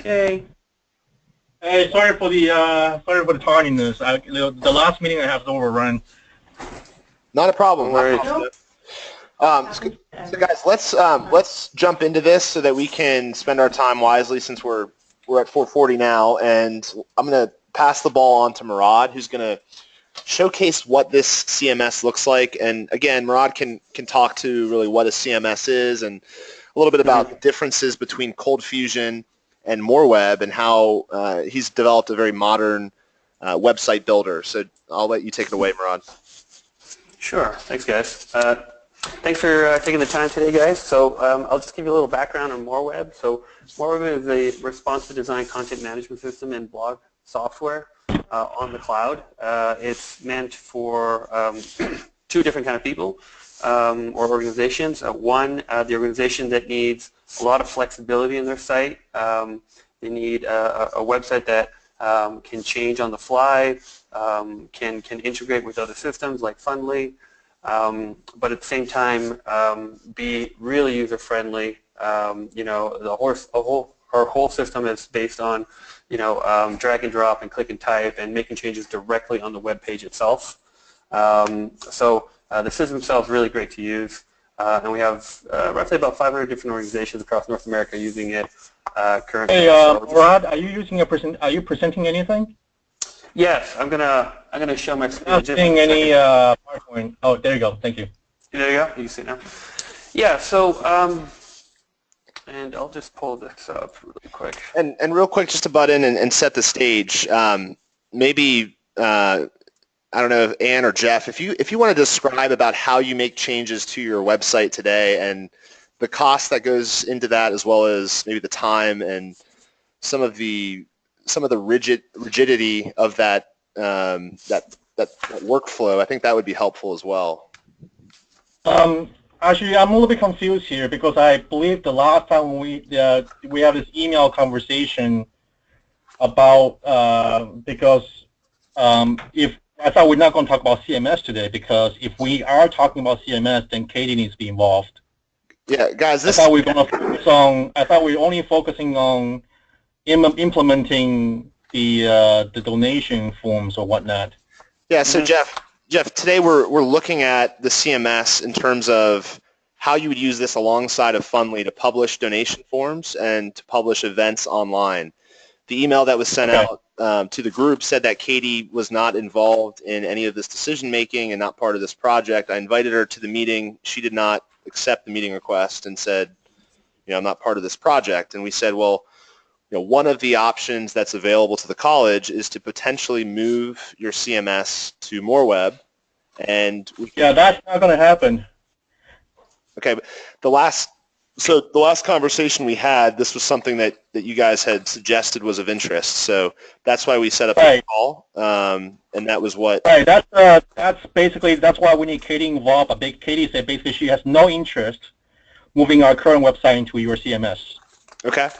Okay. Hey, sorry for the tardiness. The last meeting I have is overrun. Not a problem. No So guys, let's jump into this so that we can spend our time wisely since we're at 4:40 now, and I'm going to pass the ball on to Murad, who's going to showcase what this CMS looks like. And again, Murad can talk to really what a CMS is and a little bit about the differences between Cold Fusion and Moreweb and how he's developed a very modern website builder. So I'll let you take it away, Murad. Sure. Thanks, guys. Thanks for taking the time today, guys. So I'll just give you a little background on Moreweb. So Moreweb is a responsive design content management system and blog software on the cloud. It's meant for two different kind of people or organizations. One, the organization that needs a lot of flexibility in their site. They need a website that can change on the fly, can integrate with other systems like Fundly, but at the same time be really user-friendly. Our whole system is based on drag and drop and click and type and making changes directly on the web page itself. So the system itself is really great to use, and we have roughly about 500 different organizations across North America using it currently. Hey, Rod, are you presenting anything? Yes, I'm gonna show my screen. Not seeing any PowerPoint. Oh, there you go. Thank you. There you go. You can see it now. Yeah. So. And I'll just pull this up really quick. And real quick, just to butt in and set the stage, maybe, I don't know, if Ann or Jeff, if you want to describe about how you make changes to your website today and the cost that goes into that, as well as maybe the time and some of the rigidity of that that workflow, I think that would be helpful as well. Actually, I'm a little bit confused here because I believe the last time we had this email conversation about because if I thought we're not going to talk about CMS today, because if we are talking about CMS, then Katie needs to be involved. Yeah, guys, I thought we were going to focus on. I thought we were only focusing on implementing the donation forms or whatnot. Yeah. So Jeff, today we're looking at the CMS in terms of how you would use this alongside of Fundly to publish donation forms and to publish events online. The email that was sent out to the group said that Katie was not involved in any of this decision making and not part of this project. I invited her to the meeting. She did not accept the meeting request and said, I'm not part of this project. And we said, well, one of the options that's available to the college is to potentially move your CMS to Moreweb. And that's not going to happen. Okay, but the last conversation we had, this was something that you guys had suggested was of interest. So that's why we set up a call, and that was what. Right. That's why we need Katie involved. But Katie said basically she has no interest moving our current website into your CMS. Okay.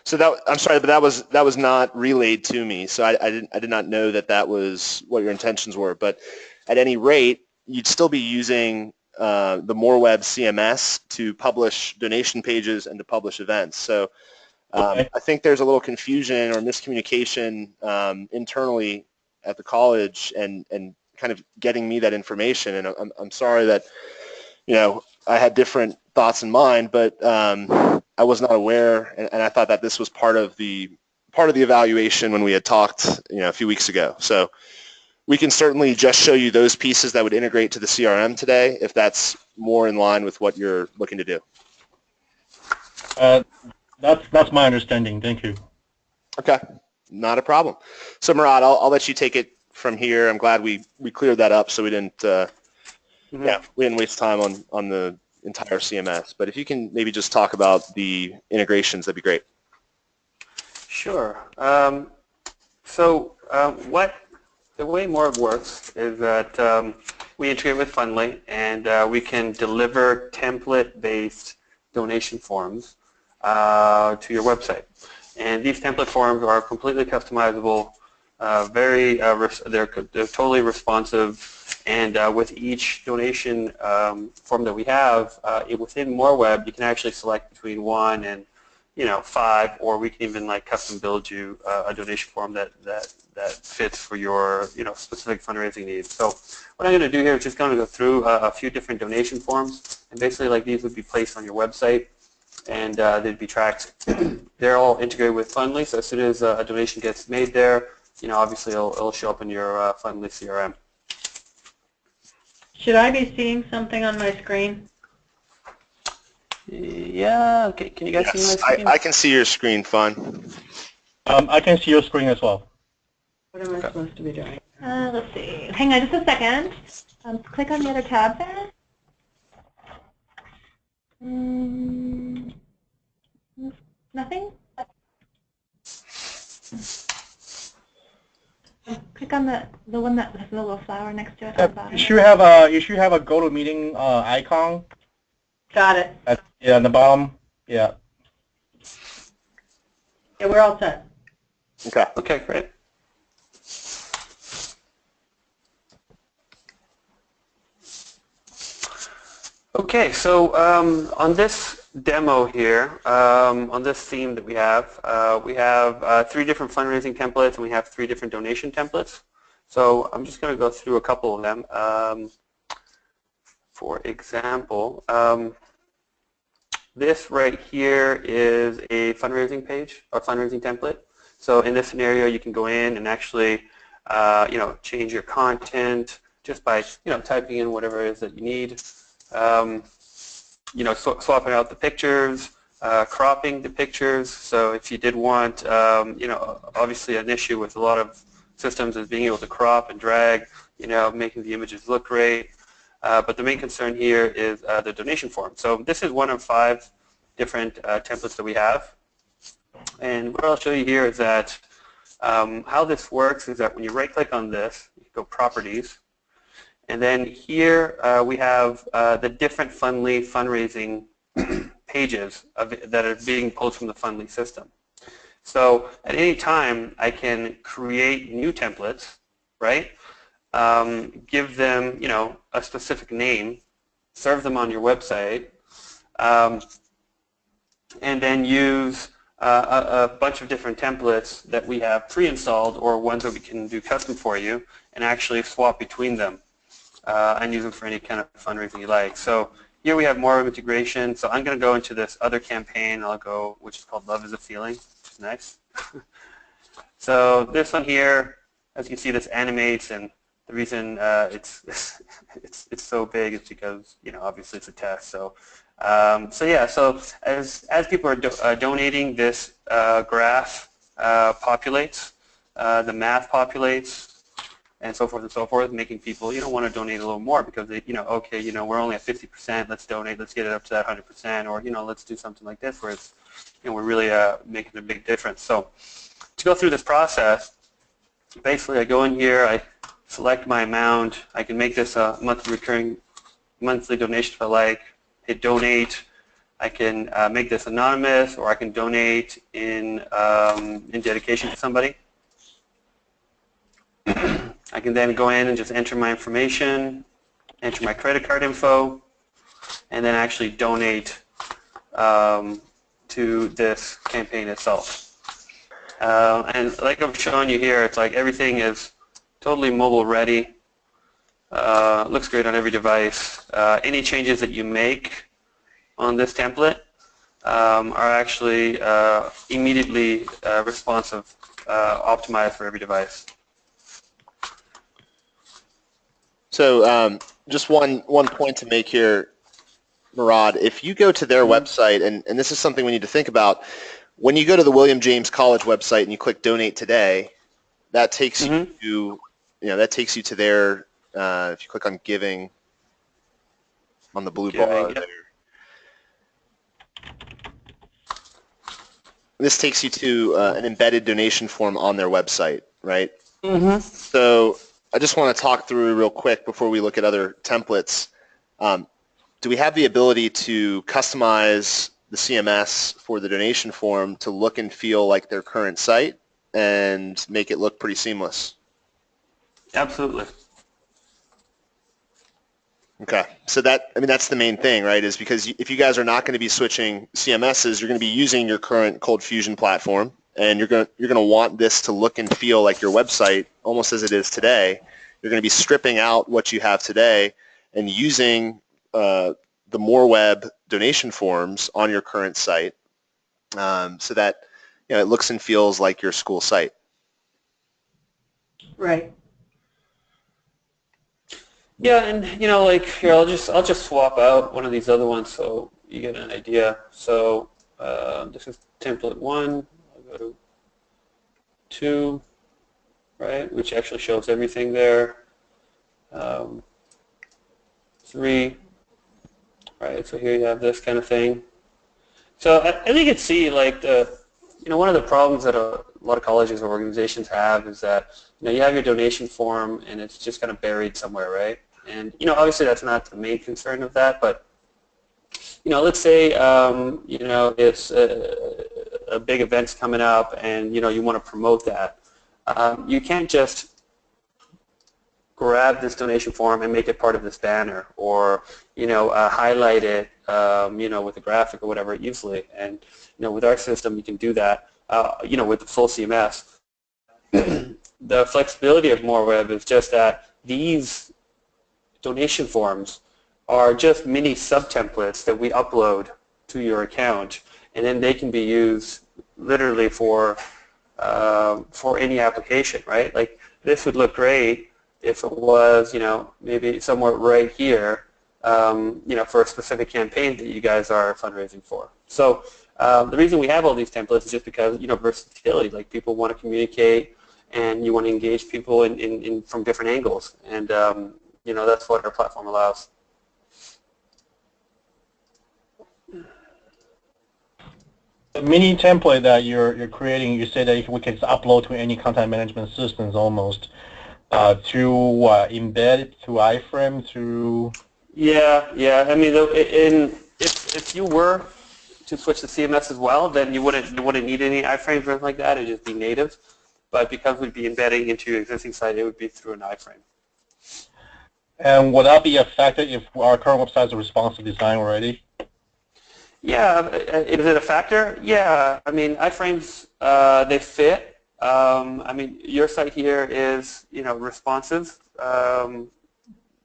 So I'm sorry, but that was not relayed to me. So I did not know that was what your intentions were. But at any rate, you'd still be using the Moreweb CMS to publish donation pages and to publish events. So I think there's a little confusion or miscommunication internally at the college and kind of getting me that information. And I'm sorry that I had different thoughts in mind, but I was not aware, and I thought that this was part of the evaluation when we had talked a few weeks ago. So we can certainly just show you those pieces that would integrate to the CRM today if that's more in line with what you're looking to do. That's my understanding. Thank you. Okay, not a problem. So Murad, I'll let you take it from here. I'm glad we cleared that up so we didn't we didn't waste time on the entire CMS. But if you can maybe just talk about the integrations, that'd be great. Sure. The way Moreweb works is that we integrate with Fundly, and we can deliver template-based donation forms to your website. And these template forms are completely customizable, they're totally responsive, and with each donation form that we have within Moreweb, you can actually select between 1 and 5, or we can even like custom build you a donation form that fits for your specific fundraising needs. So what I'm going to do here is just going to go through a few different donation forms, and basically like these would be placed on your website, and they'd be tracked. They're all integrated with Fundly, so as soon as a donation gets made there, obviously it'll show up in your Fundly CRM. Should I be seeing something on my screen? Yeah, okay. Can you guys see my screen? I can see your screen fine. I can see your screen as well. What am I supposed to be doing? Let's see. Hang on just a second. Click on the other tab there. Nothing? Click on the one that has the little flower next to it. At the bottom. You should have a go to meeting icon. Got it. Yeah, on the bottom. Yeah. Yeah, we're all set. Okay. Okay, great. Okay, so on this demo here, on this theme that we have 3 different fundraising templates, and we have 3 different donation templates. So I'm just going to go through a couple of them. For example, this right here is a fundraising page or fundraising template. So in this scenario, you can go in and actually, change your content just by, typing in whatever it is that you need. Swapping out the pictures, cropping the pictures. So if you did want, obviously an issue with a lot of systems is being able to crop and drag, making the images look great. But the main concern here is the donation form. So this is one of 5 different templates that we have. And what I'll show you here is that how this works is that when you right-click on this, you go Properties, and then here we have the different Fundly fundraising pages that are being pulled from the Fundly system. So at any time, I can create new templates, right? Give them, a specific name, serve them on your website, and then use a bunch of different templates that we have pre-installed or ones that we can do custom for you, and actually swap between them and use them for any kind of fundraising you like. So here we have more integration. So I'm going to go into this other campaign. I'll go, which is called Love is a Feeling, which is nice. So this one here, as you can see, this animates, and the reason it's so big is because obviously it's a test. So so as people are donating, this graph populates, the math populates, and so forth, making people want to donate a little more because they okay, we're only at 50%, let's donate, let's get it up to that 100%, or let's do something like this where it's we're really making a big difference. So to go through this process, basically I go in here, I select my amount, I can make this a monthly donation if I like, hit donate, I can make this anonymous, or I can donate in dedication to somebody. I can then go in and just enter my information, enter my credit card info, and then actually donate to this campaign itself. And like I'm showing you here, it's like everything is totally mobile ready. Looks great on every device. Any changes that you make on this template are actually immediately responsive, optimized for every device. So just one point to make here, Murad, if you go to their website, and this is something we need to think about, when you go to the William James College website and you click Donate Today, that takes you to to their, if you click on Giving on the blue bar there, this takes you to an embedded donation form on their website, right? Mm-hmm. So I just want to talk through real quick before we look at other templates. Do we have the ability to customize the CMS for the donation form to look and feel like their current site and make it look pretty seamless? Absolutely. Okay, so that's the main thing, right? Is because if you guys are not going to be switching CMSs, you're going to be using your current Cold Fusion platform, and you're going to want this to look and feel like your website, almost as it is today. You're going to be stripping out what you have today and using the Moreweb donation forms on your current site, so that it looks and feels like your school site. Right. Yeah, and like here, I'll just swap out one of these other ones so you get an idea. So this is template 1. I'll go to 2, right, which actually shows everything there. 3, right. So here you have this kind of thing. So I think you can see like one of the problems that a lot of colleges or organizations have is that you have your donation form and it's just kind of buried somewhere, right? And obviously that's not the main concern of that, but let's say it's a big event's coming up and you want to promote that. You can't just grab this donation form and make it part of this banner, or highlight it with a graphic or whatever easily. And with our system you can do that with the full CMS. The flexibility of Moreweb is just that these donation forms are just mini sub-templates that we upload to your account, and then they can be used literally for any application, right? Like this would look great if it was, maybe somewhere right here, for a specific campaign that you guys are fundraising for. So the reason we have all these templates is just because, versatility, like people want to communicate and you want to engage people in from different angles. And, that's what our platform allows. The mini template that you're creating, you say that we can upload to any content management systems almost. Through embed, through iframe, through... Yeah. I mean, if you were to switch to CMS as well, then you wouldn't need any iframes or anything like that. It'd just be native. But because we'd be embedding into your existing site, it would be through an iframe. And would that be affected if our current website is a responsive design already? Yeah, is it a factor? Yeah, I mean, iframes, they fit. I mean, your site here is, responsive, to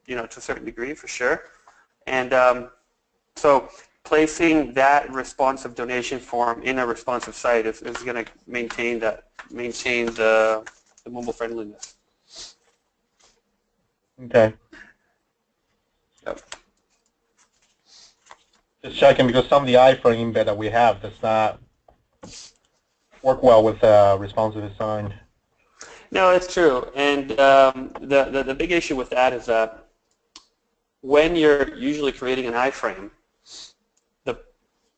a certain degree for sure. And so placing that responsive donation form in a responsive site is going to maintain the mobile friendliness. Okay. Yep. Just checking, because some of the iframe embed that we have does not work well with responsive design. No, it's true. And the big issue with that is that when you're usually creating an iframe,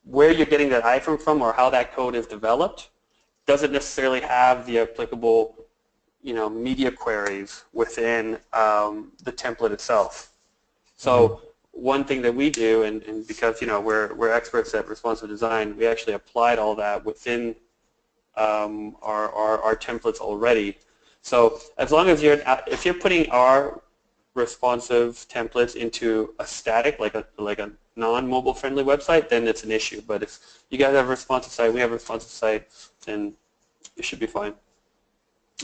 where you're getting that iframe from or how that code is developed doesn't necessarily have the applicable media queries within the template itself. So one thing that we do, and because we're experts at responsive design, we actually applied all that within our templates already. So as long as if you're putting our responsive templates into a static, like a non-mobile friendly website, then it's an issue. But if you guys have a responsive site, we have a responsive site, then it should be fine.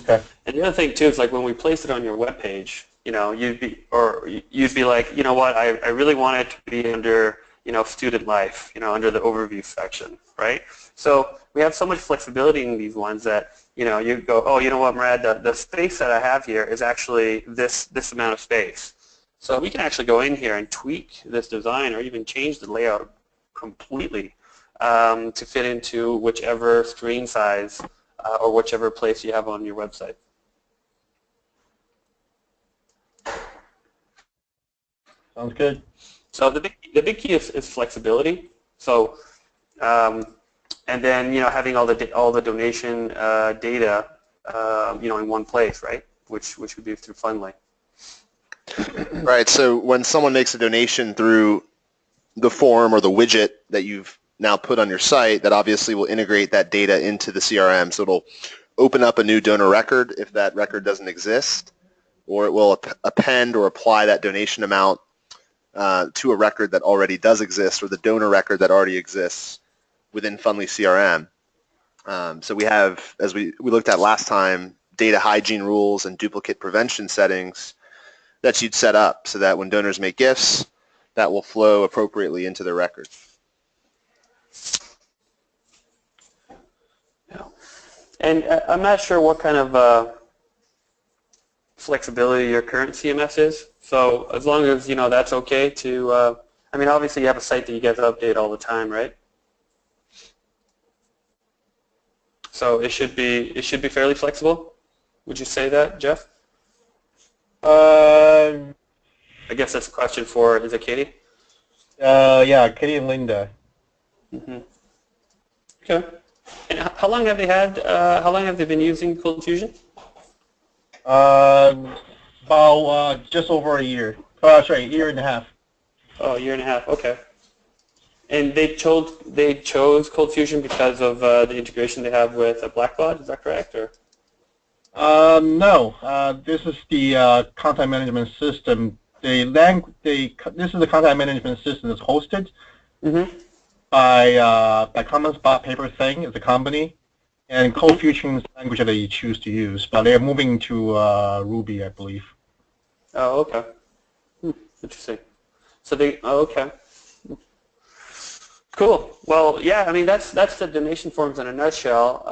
Okay. And the other thing too is like when we place it on your web page, you'd be like, you know what, I really want it to be under student life, under the overview section, right? So we have so much flexibility in these ones that you go, oh, you know what, Murad, the space that I have here is actually this amount of space. So we can actually go in here and tweak this design or even change the layout completely to fit into whichever screen size or whichever place you have on your website. Sounds good. So the big key is flexibility. So and then having all the donation data in one place, right? Which would be through Fundly. Right. So when someone makes a donation through the form or the widget that you've now put on your site, that obviously will integrate that data into the CRM. So it'll open up a new donor record if that record doesn't exist, or it will append or apply that donation amount to a record that already does exist, or the donor record that already exists within Fundly CRM. So we have, as we looked at last time, data hygiene rules and duplicate prevention settings that you'd set up so that when donors make gifts, that will flow appropriately into their record. Yeah. And I'm not sure what kind of flexibility your current CMS is. So as long as, you know, that's okay to, I mean, obviously you have a site that you guys update all the time, right? So it should be fairly flexible. Would you say that, Jeff? I guess that's a question for, is it Katie? Yeah, Katie and Linda. Mm-hmm. Okay. And how long have they had? How long have they been using Cold Fusion? About just over a year. Sorry, a year and a half. Oh, a year and a half. Okay. And they chose Cold Fusion because of the integration they have with Blackbaud. Is that correct, or? No. This is the content management system. This is the content management system that's hosted by Commons Spot Paper Thing as a company, and Cold Fusion is the language that you choose to use. But they're moving to Ruby, I believe. Oh, okay. Interesting. So they. Oh, okay. Cool. Well, yeah. I mean, that's the donation forms in a nutshell.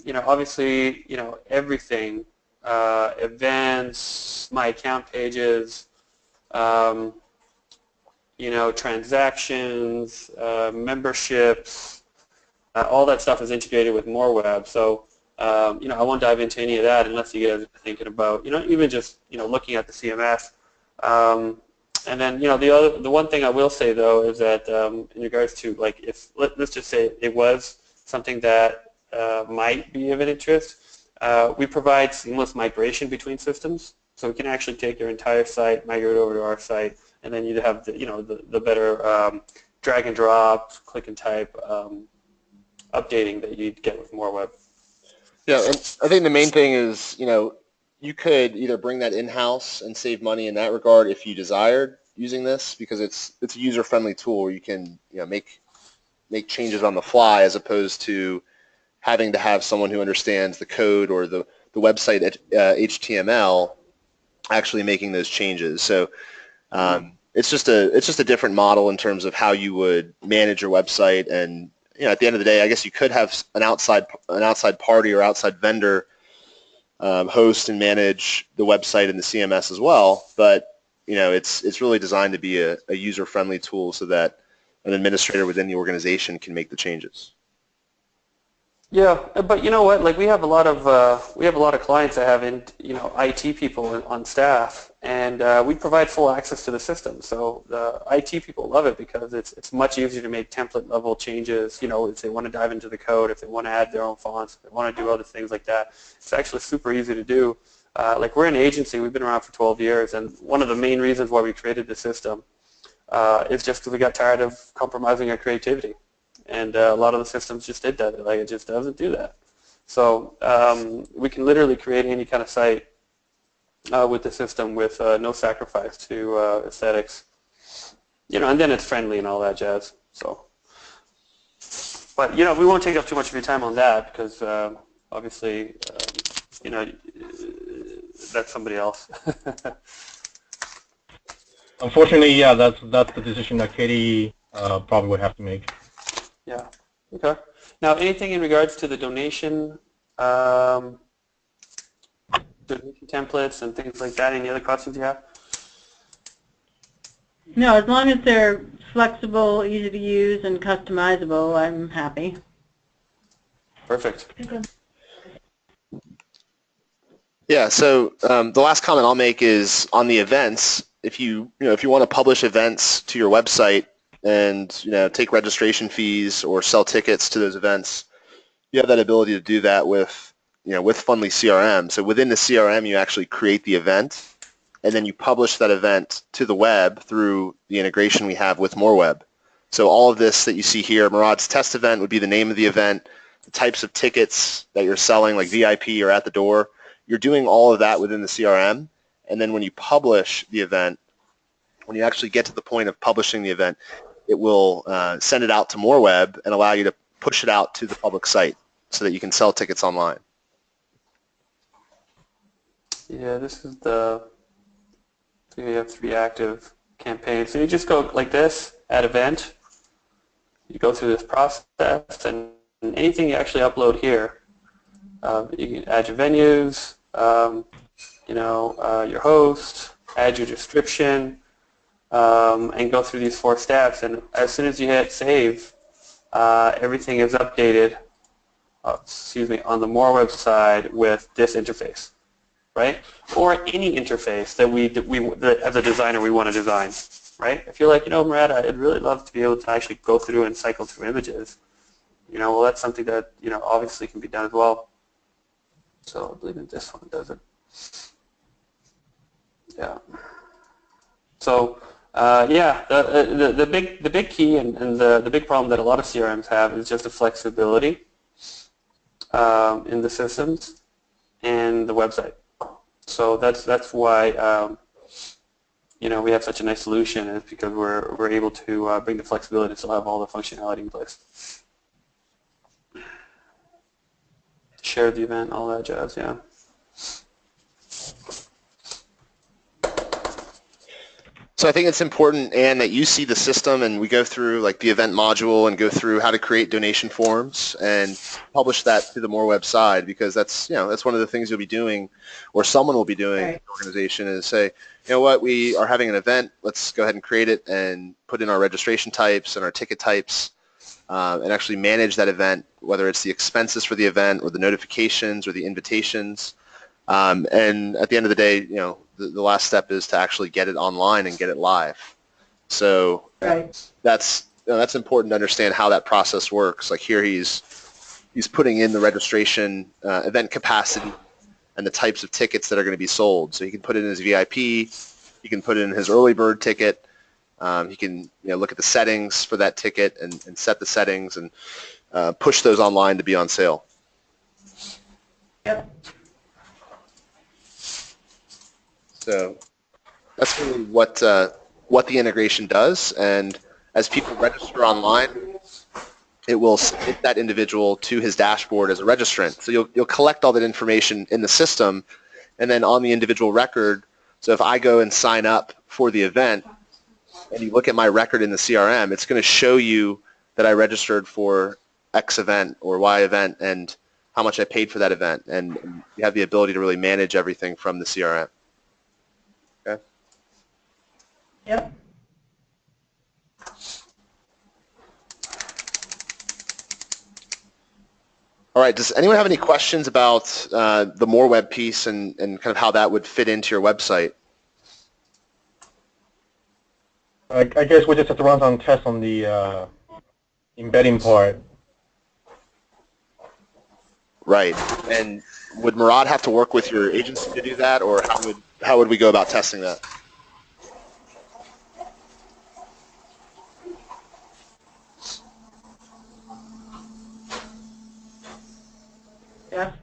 You know, obviously, you know, everything, events, my account pages, you know, transactions, memberships, all that stuff is integrated with Moreweb. So, you know, I won't dive into any of that unless you guys are thinking about, you know, even just, you know, looking at the CMS. And then, you know, the one thing I will say though is that in regards to, like, if let's just say it was something that might be of an interest, we provide seamless migration between systems, so we can actually take your entire site, migrate over to our site, and then you'd have the, you know, the better drag and drop, click and type updating that you'd get with Moreweb. Yeah, and I think the main thing is, you know, you could either bring that in-house and save money in that regard if you desired using this, because it's a user-friendly tool where you can, you know, make changes on the fly, as opposed to having to have someone who understands the code or the website HTML actually making those changes. So it's just a different model in terms of how you would manage your website. And, you know, at the end of the day, I guess you could have an outside party or outside vendor host and manage the website and the CMS as well, but, you know, it's really designed to be a user-friendly tool so that an administrator within the organization can make the changes. Yeah, but you know what? Like, we have a lot of clients that have, you know, IT people on staff, and we provide full access to the system. So the IT people love it because it's much easier to make template level changes. You know, if they want to dive into the code, if they want to add their own fonts, if they want to do other things like that, it's actually super easy to do. Like, we're an agency. We've been around for 12 years, and one of the main reasons why we created the system is just because we got tired of compromising our creativity. And a lot of the systems just did that. Like, it just doesn't do that. So we can literally create any kind of site with the system with no sacrifice to aesthetics. You know, and then it's friendly and all that jazz. So, but, you know, we won't take up too much of your time on that because obviously, you know, that's somebody else. Unfortunately, yeah, that's the decision that Katie probably would have to make. Yeah. Okay. Now, anything in regards to the donation templates and things like that? Any other questions you have? No, as long as they're flexible, easy to use, and customizable, I'm happy. Perfect. Yeah. So the last comment I'll make is on the events. If you want to publish events to your website and, you know, take registration fees or sell tickets to those events, you have that ability to do that with, you know, with Fundly CRM. So within the CRM, you actually create the event, and then you publish that event to the web through the integration we have with Moreweb. So all of this that you see here, Murad's test event would be the name of the event, the types of tickets that you're selling, like VIP or at the door. You're doing all of that within the CRM, and then when you publish the event, when you actually get to the point of publishing the event, it will send it out to Moreweb and allow you to push it out to the public site so that you can sell tickets online. Yeah, this is the, so you have 3 active campaigns. So you just go like this, add event, you go through this process, and anything you actually upload here, you can add your venues, your host, add your description, and go through these 4 steps. And as soon as you hit save, everything is updated, on the Moreweb side with this interface, right? Or any interface that as a designer we want to design, right? If you're like, Murad, I'd really love to be able to actually go through and cycle through images, well, that's something that, obviously can be done as well. So I believe that this one does it. Yeah. So the big key and the big problem that a lot of CRMs have is just the flexibility in the systems and the website. So that's why we have such a nice solution, is because we're able to bring the flexibility and still have all the functionality in place. Share the event, all that jazz, yeah. So I think it's important, Anne, that you see the system and we go through like the event module and go through how to create donation forms and publish that to the Moreweb side, because that's one of the things you'll be doing, or someone will be doing in the organization, is say, what, we are having an event, let's go ahead and create it and put in our registration types and our ticket types, and actually manage that event, whether it's the expenses for the event or the notifications or the invitations. And at the end of the day, the last step is to actually get it online and get it live. So that's important to understand how that process works. Like here, he's putting in the registration, event capacity, and the types of tickets that are going to be sold. So he can put it in his VIP, he can put it in his early bird ticket, he can look at the settings for that ticket and set the settings and push those online to be on sale. Yep. So that's really what the integration does, and as people register online, it will submit that individual to his dashboard as a registrant. So you'll collect all that information in the system, and then on the individual record. So if I go and sign up for the event, and you look at my record in the CRM, it's going to show you that I registered for X event or Y event and how much I paid for that event, and you have the ability to really manage everything from the CRM. Okay. Yep. All right, does anyone have any questions about the Moreweb piece and kind of how that would fit into your website? I guess we just have to run some tests on the embedding part. Right, and would Murad have to work with your agency to do that, or how would we go about testing that? Yeah.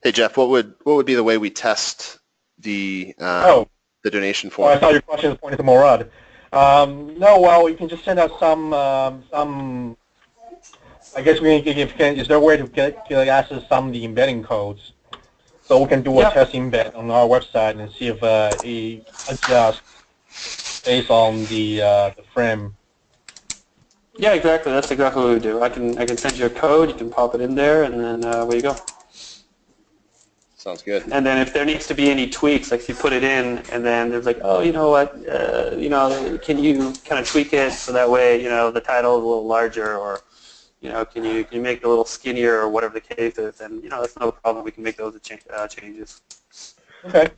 Hey Jeff, what would be the way we test the donation form? Oh, I thought your question was pointed to Morad. No, well, you can just send out some. I guess is there a way to get access some of the embedding codes, so we can do a test embed on our website and see if it adjusts based on the frame. Yeah, exactly. That's exactly what we do. I can send you a code. You can pop it in there, and then away you go. Sounds good. And then if there needs to be any tweaks, like if you put it in, and then there's like, oh, you know what, can you kind of tweak it so that way, the title is a little larger, or, can you make it a little skinnier, or whatever the case is, and that's no problem. We can make those changes. Okay.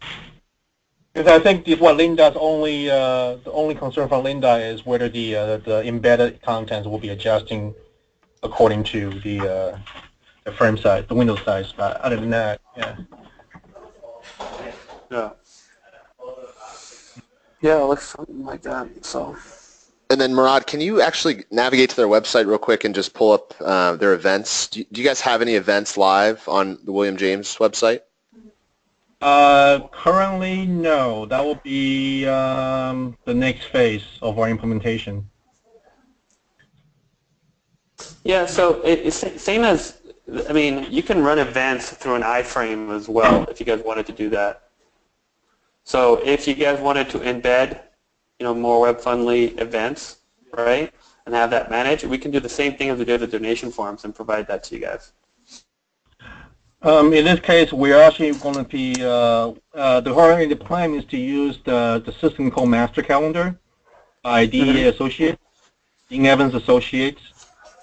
Because I think what Linda's the only concern from Linda is whether the embedded contents will be adjusting according to the frame size, the window size. But other than that, yeah. Yeah, it looks something like that. So. And then Murad, can you actually navigate to their website real quick and just pull up their events? Do you guys have any events live on the William James website? Currently, no. That will be the next phase of our implementation. Yeah, so it's same as, I mean, you can run events through an iframe as well if you guys wanted to do that. So if you guys wanted to embed, more web-friendly events, right, and have that managed, we can do the same thing as we did with donation forms and provide that to you guys. In this case, we're actually going to be, the plan is to use the system called Master Calendar by DEA Associates, Dean Evans Associates.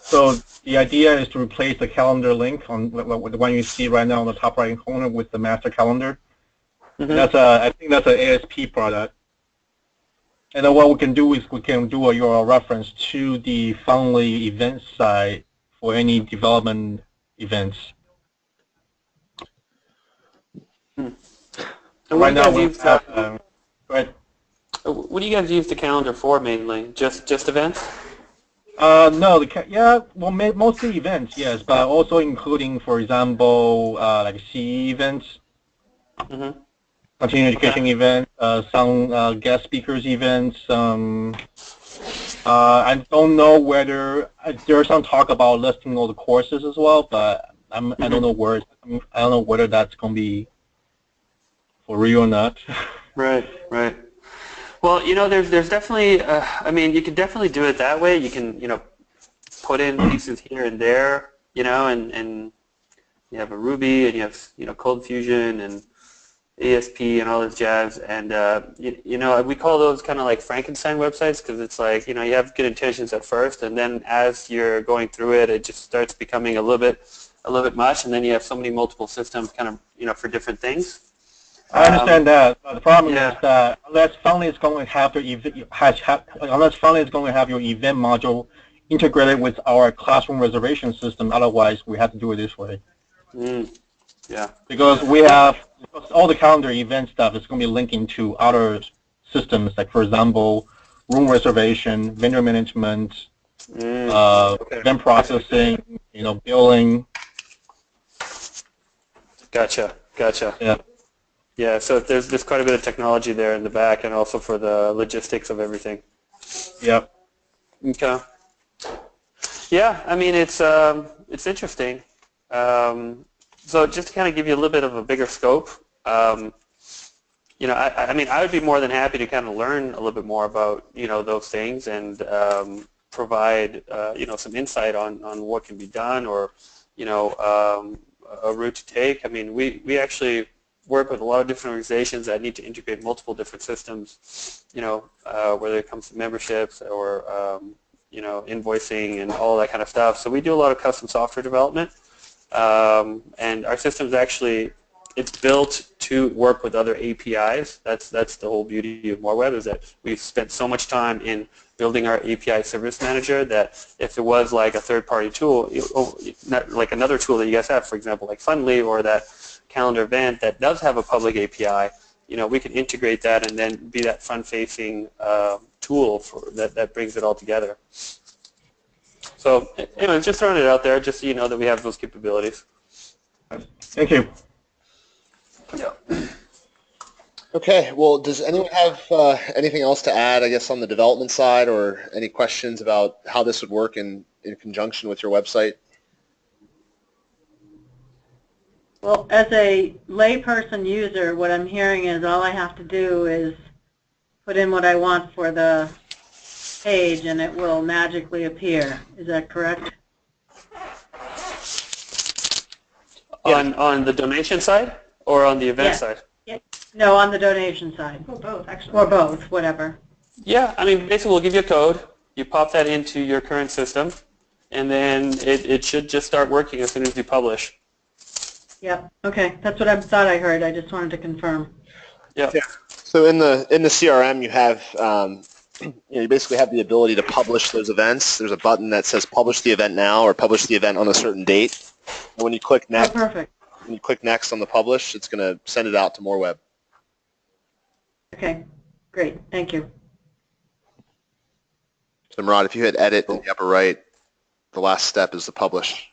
So the idea is to replace the calendar link on the one you see right now on the top right corner with the Master Calendar. I think that's an ASP product. And then what we can do is we can do a URL reference to the Fundly event site for any development events. And right now we have, what do you guys use the calendar for mainly? Just events? No, mostly events, yes, but also including, for example, like CE events, continuing education events, some guest speakers events. I don't know whether there's some talk about listing all the courses as well, but I don't know whether that's going to be for real or not. Right. Well, there's definitely, I mean, you can definitely do it that way. You can, put in pieces here and there, and you have a Ruby and you have, Cold Fusion and ASP and all this jazz. And, we call those kind of like Frankenstein websites because it's like, you have good intentions at first, and then as you're going through it, it just starts becoming a little bit much, and then you have so many multiple systems kind of, for different things. I understand that, but the problem is that unless Fundly is going to have your event module integrated with our classroom reservation system, otherwise we have to do it this way. Yeah. Because all the calendar event stuff is going to be linking to other systems, like for example, room reservation, vendor management, event processing, billing. Gotcha. Yeah. Yeah, so there's quite a bit of technology there in the back, and also for the logistics of everything. Yep. Okay. Yeah, I mean it's interesting. So just to kind of give you a little bit of a bigger scope, I mean I would be more than happy to kind of learn a little bit more about those things and provide some insight on what can be done or a route to take. I mean we actually work with a lot of different organizations that need to integrate multiple different systems, whether it comes to memberships or, invoicing and all that kind of stuff. So we do a lot of custom software development, and our system's actually, it's built to work with other APIs. That's the whole beauty of Moreweb, is that we've spent so much time in building our API service manager that if it was like a third-party tool, like another tool that you guys have, for example, like Fundly or that calendar event that does have a public API, we can integrate that and then be that front-facing tool that brings it all together. So anyway, just throwing it out there just so you know that we have those capabilities. Thank you. Yeah. Okay, well, does anyone have anything else to add, I guess, on the development side, or any questions about how this would work in conjunction with your website? Well, as a layperson user, what I'm hearing is all I have to do is put in what I want for the page and it will magically appear. Is that correct? On the donation side or on the event side? Yeah. No, on the donation side. Or both, actually. Or both, whatever. Yeah, I mean, basically we'll give you a code, you pop that into your current system, and then it should just start working as soon as you publish. Yep. Okay, that's what I thought I heard. I just wanted to confirm. Yeah. So in the CRM, you have you basically have the ability to publish those events. There's a button that says "Publish the event now" or "Publish the event on a certain date." And when you click next, perfect. when you click next on the publish, it's going to send it out to Moreweb. Okay, great. Thank you. So Murad, if you hit edit in the upper right, the last step is the publish.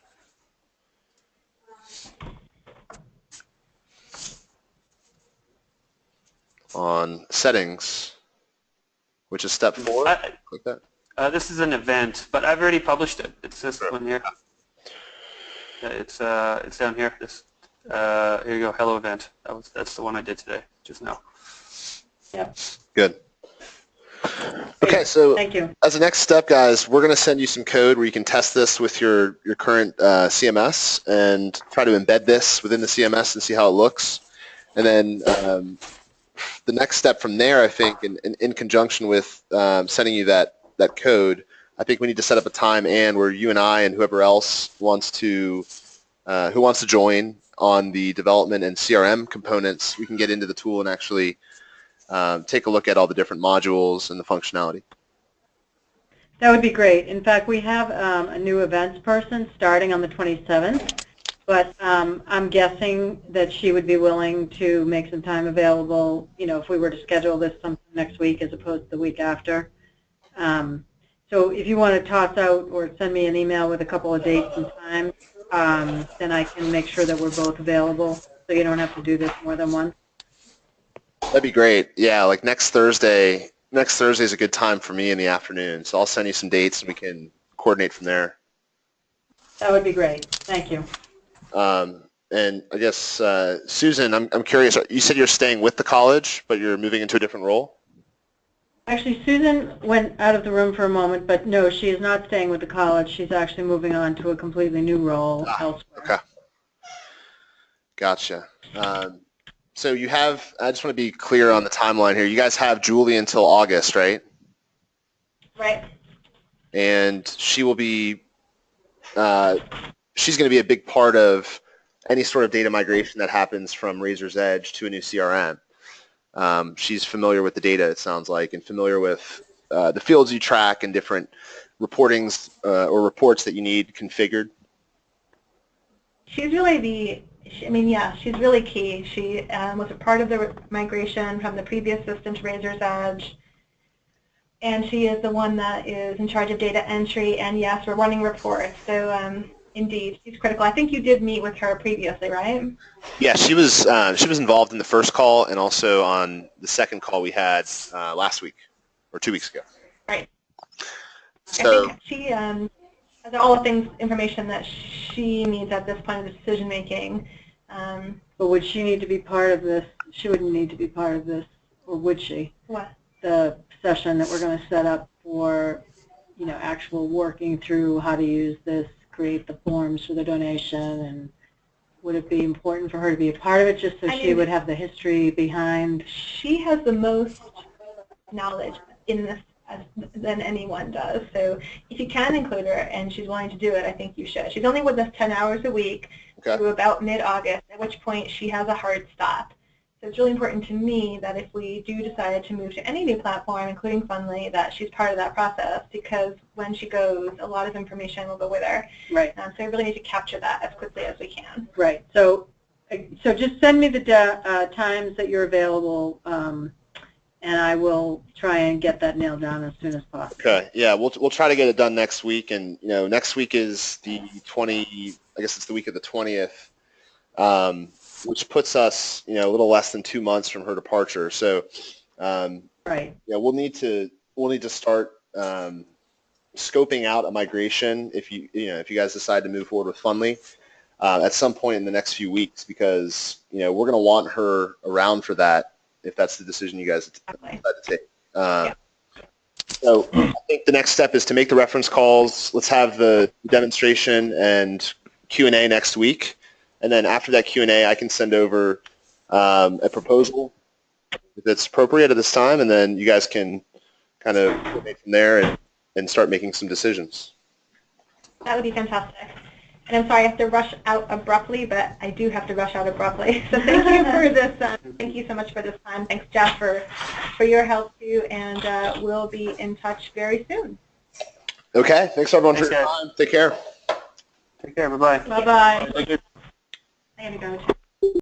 on settings, which is step 4. Click that. This is an event, but I've already published it. It's this Sure. one here. It's down here. This here you go. Hello event. That's the one I did today, just now. Yep. Good. Okay, so Thank you. as a next step, guys, we're going to send you some code where you can test this with your current CMS and try to embed this within the CMS and see how it looks. And then the next step from there, I think, in conjunction with sending you that code, I think we need to set up a time and where you and I and whoever else wants to join on the development and CRM components, we can get into the tool and actually take a look at all the different modules and the functionality. That would be great. In fact, we have a new events person starting on the 27th, but I'm guessing that she would be willing to make some time available, you know, if we were to schedule this sometime next week as opposed to the week after. So if you want to toss out or send me an email with a couple of dates and times, then I can make sure that we're both available so you don't have to do this more than once. That'd be great. Yeah, like next Thursday is a good time for me in the afternoon, so I'll send you some dates and we can coordinate from there. That would be great. Thank you. And I guess, Susan, I'm curious, you said you're staying with the college, but you're moving into a different role? Actually, Susan went out of the room for a moment, but no, she is not staying with the college. She's actually moving on to a completely new role elsewhere. Okay. Gotcha. So you have, I just want to be clear on the timeline here. You guys have Julie until August, right? Right. And she will be, she's going to be a big part of any sort of data migration that happens from Razor's Edge to a new CRM. She's familiar with the data, it sounds like, and familiar with the fields you track and different reportings or reports that you need configured. She's really she's really key. She was a part of the migration from the previous system to Razor's Edge, and she is the one that is in charge of data entry, and yes, we're running reports. So indeed, she's critical. I think you did meet with her previously, right? Yeah, she was involved in the first call and also on the second call we had last week or 2 weeks ago. Right. So, I think she has all the things, information that she needs at this point of the decision making. But would she need to be part of this? She wouldn't need to be part of this, or would she? What? The session that we're going to set up for, you know, actual working through how to use this, create the forms for the donation, and would it be important for her to be a part of it just so she would have the history behind? She has the most knowledge in this than anyone does. So if you can include her and she's willing to do it, I think you should. She's only with us 10 hours a week through about mid-August, at which point she has a hard stop. So it's really important to me that if we do decide to move to any new platform, including Fundly, that she's part of that process, because when she goes, a lot of information will go with her. Right. So we really need to capture that as quickly as we can. Right. So just send me the times that you're available, and I will try and get that nailed down as soon as possible. okay, yeah, we'll try to get it done next week, and you know, next week is the I guess it's the week of the 20th, which puts us, you know, a little less than 2 months from her departure. So, right. yeah, we'll need to start scoping out a migration if you guys decide to move forward with Fundly at some point in the next few weeks, because you know we're going to want her around for that if that's the decision you guys decide to take. So I think the next step is to make the reference calls. Let's have the demonstration and Q&A next week, and then after that Q&A, I can send over a proposal if it's appropriate at this time, and then you guys can kind of coordinate from there and start making some decisions. That would be fantastic. And I'm sorry I have to rush out abruptly, but I do have to rush out abruptly. So thank you for this. Thank you so much for this time. Thanks, Jeff, for your help too, and we'll be in touch very soon. Okay. Thanks everyone for your time. Take care. Take care. Bye-bye. Bye-bye. I gotta go.